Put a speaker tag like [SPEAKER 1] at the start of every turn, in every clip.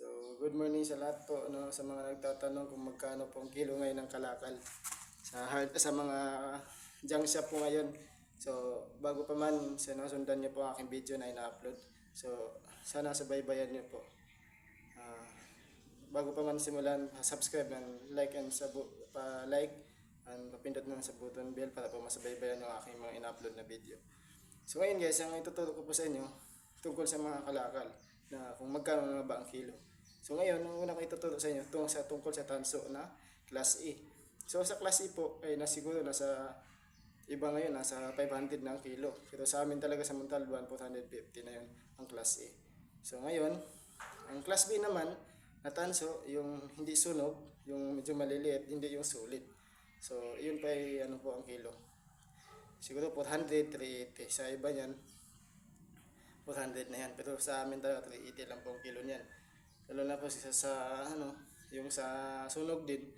[SPEAKER 1] So, good morning sa lahat po, no, sa mga nagtatanong kung magkano po ang kilo ngayon ng kalakal sa mga junk shop po ngayon. So, bago pa man, sinusundan niyo po ang aking video na ina-upload. So, sana subaybayan niyo po. Bago pa man simulan, subscribe and like pa-like and papindot na sa button bell para po masabaybayan yung aking mga ina-upload na video. So, ngayon guys, ang ituturo ko po sa inyo tungkol sa mga kalakal na kung magkano na ba ang kilo. So ngayon, ang una ko ituturo sa inyo tungkol sa tanso na Class E. So sa Class E po ay nasiguro nasa iba ngayon nasa 500 na ang kilo. Pero sa amin talaga sa Montalban 450 na yun ang Class E. So ngayon, ang Class B naman na tanso, yung hindi sunog, yung medyo maliliit, hindi yung sulit. So yun pa ay ano po ang kilo. Siguro 400, 380. Sa iba yan 400 na yan. Pero sa amin talaga 380 lang po ang kilo niyan. Lalo na po sa yung sa sunog din.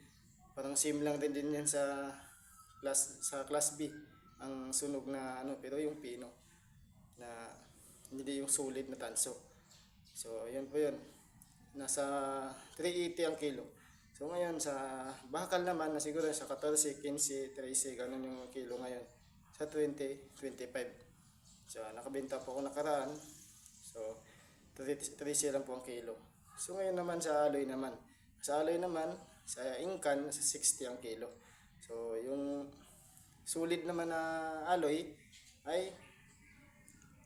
[SPEAKER 1] Parang same lang din yan sa class B. Ang sunog na pero yung pino na hindi yung solid na tanso. So, yun po yun. Nasa 380 ang kilo. So, ngayon sa bakal naman na siguro sa 14, 15, 13, ganun yung kilo ngayon. Sa 20, 25. So, nakabenta po ako nakaraan. So, 30 lang po ang kilo. So, ngayon naman sa aloy naman. Sa aloy naman, sa Incan, sa 60 ang kilo. So, yung sulit naman na aloy ay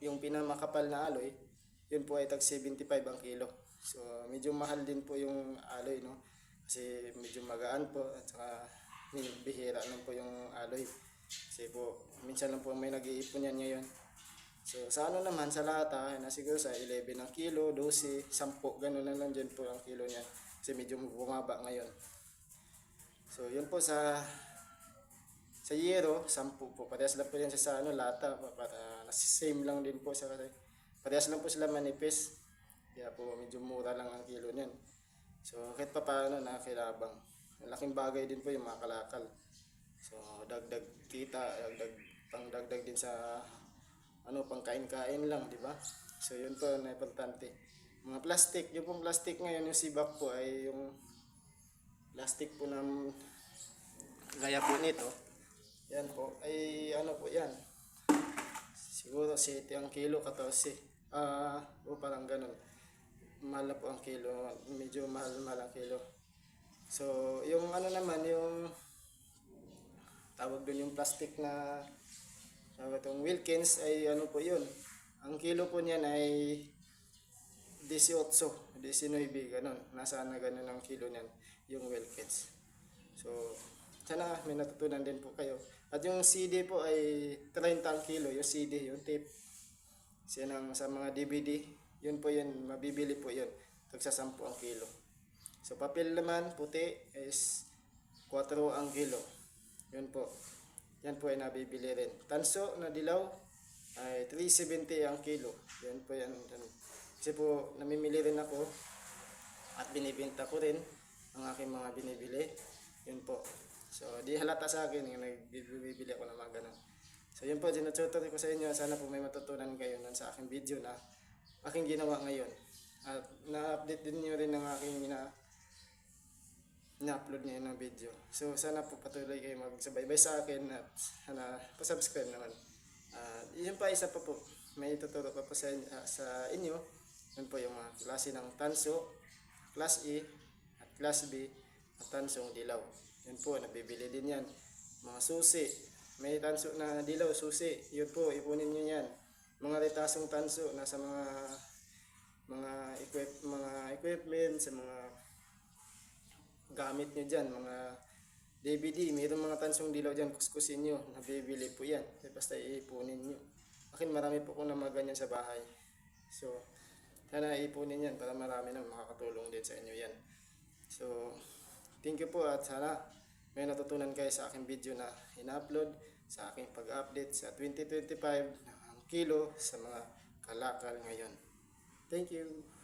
[SPEAKER 1] yung pinamakapal na aloy, yun po ay tag 75 ang kilo. So, medyo mahal din po yung aloy, no? Kasi medyo magaan po at saka bihira lang po yung aloy. Kasi po, minsan lang po may nag-iipon yan ngayon. So, sa naman, sa lata, na siguro sa 11 ang kilo, 12, 10, ganun na lang dyan po ang kilo niya. Kasi medyo bumaba ngayon. So, yun po sa yero, 10 po. Parehas lang po yan sa lata. Same lang din po sa parehas lang po sila manipis. Kaya po, medyo mura lang ang kilo niyan. So, kahit pa paano nakakilabang. Laking bagay din po yung mga kalakal. So, dagdag kita, pangdagdag din sa pangkain-kain lang, di ba? So, yun po na importante. Mga plastic, yung pong plastic ngayon, yung sibak po ay yung plastic po ng gaya po nito. Yan po, ay po yan. Siguro 7 ang kilo, 14. Parang ganun. Mahal na po ang kilo, medyo mahal ang kilo. So, yung naman, yung tawag doon yung plastic na itong Wilkins ay po yun. Ang kilo po niyan ay 18, 19, ganun. Nasa ganun ang kilo niyan, yung Wilkins. So, sana may natutunan din po kayo. At yung CD po ay 30 ang kilo, yung CD, yung tape. Kasi sa mga DVD, yun po yun, mabibili po yun. Tagsa 10 ang kilo. So, papel naman, puti, is 4 ang kilo. Yun po. Yan po ay nabibili rin. Tanso na dilaw ay 370 ang kilo. Yan po yan. Kasi po namimili rin ako at binibenta ko rin ang aking mga binibili. Yun po. So di halata sa akin yung nagbibili ako ng mga ganun. So yun po, tinututor ko sa inyo. Sana po may matutunan kayo sa aking video na aking ginawa ngayon. At na-update din nyo rin ng aking na-upload niya ng video. So, sana po patuloy kayo magsabaybay sa akin at sana pa-subscribe naman. Yun pa, isa pa po. May tuturo pa po sa inyo. Yun po yung mga klase ng tanso, Class E at Class B at tansong dilaw. Yun po, nabibili din yan. Mga susi. May tanso na dilaw, susi. Yun po, ipunin nyo yan. Mga retasong tanso, nasa mga equipment, sa mga gamit nyo dyan, mga DVD, mayroong mga tansong dilaw dyan, kuskusin nyo, nabibili po yan, basta iipunin nyo. Akin marami po kung na mga ganyan sa bahay. So, sana iipunin yan para marami na makakatulong din sa inyo yan. So, thank you po at sana may natutunan kayo sa aking video na ina-upload sa aking pag-update sa 2025 ng kilo sa mga kalakal ngayon. Thank you!